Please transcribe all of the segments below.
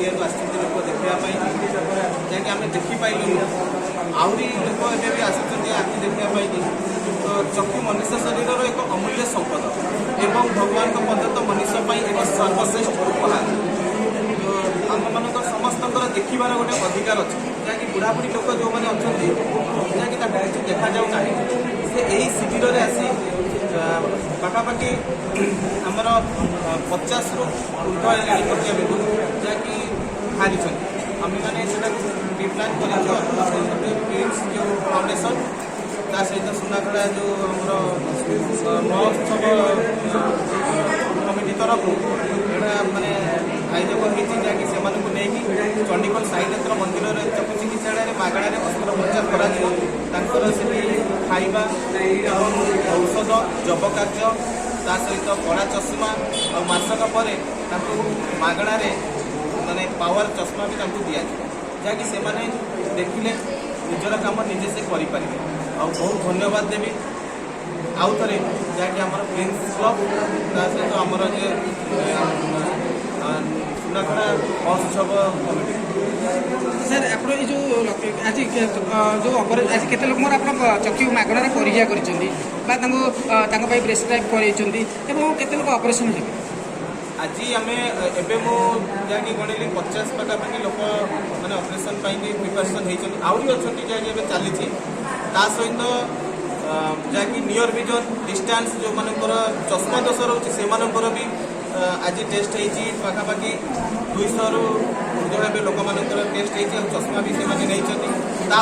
Area आसते लोक देखापी Jack आम देखिपाइलु आहरी लोक एवं भी आसुच्च आखि देखापी तो चक्षु मनुष्य शरीर एक अमूल्य संपद एवं भगवान पदत मनुष्य एक सर्वश्रेष्ठ उपहार तो आम मान समस्त देखार गोटे अधिकार अच्छे जहाँकि बुढ़ाबुढ़ी लोक जो मैंने अच्छा जहाँकि किसी देखा जाऊ ना से यही शिविर में आसी पाखापाखि आमर 50 रु ऊर्ध प्रतियोगी जहाँकि हारी आम मैंने प्लान कर जो फाउंडेसन ता सहित सुनाखड़ा जो महोत्सव कमिटी तरफ माने आयोजक होती जहाँकि से चंडीगढ़ साईनेत्र मंदिर चक्षु चिकित्सालय मागणार अस्त्रोपचार कर खाइबा औषध जब कार्य ता सहित कड़ा चश्मा और मासक पर मागणार माने पावर चश्मा भी दि जाए जहाँकि से देखिले निजर काम निजे से करें और बहुत धन्यवाद देवी आउ थे जहाँकि आम प्रिंस क्लब ता सहित आमर सुनाखड़ा महोत्सव कमिटी सर आप जो आज जो आज केते लोक आप चक्षु मागणार परीक्षा कर प्रेसक्राइब करते लोक ऑपरेशन है आज आम एवं मुझे गणिली 50 पाखापाखि लोक मैंने ऑपरेशन प्रिपेरेसन होती आहरी अच्छा जैसे चली सहित जहाँकि नियर विजन डिस्टेंस जो मानकर चश्मा दोष रोचे से भी आज टेस्ट होती पाखापाखि 200 रु ऊर्ध भाव लोक मानकर टेस्ट होती चश्मा भी से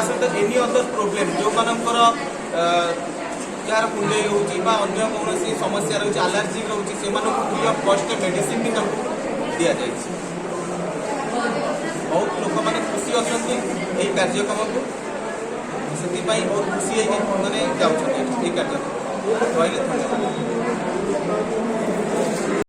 सहित एनी अदर प्रोब्लेम जो मानकर जार कुंडई रोचे अन्य कौन समस्या रोचे आलर्जी रोचे से फ्री ऑफ कॉस्ट मेडिसिन भी दि जाए बहुत लोक मैंने खुशी अच्छा यही कार्यक्रम को से बहुत खुशी मैंने जाऊँ कार्यक्रम रही धन्यवाद।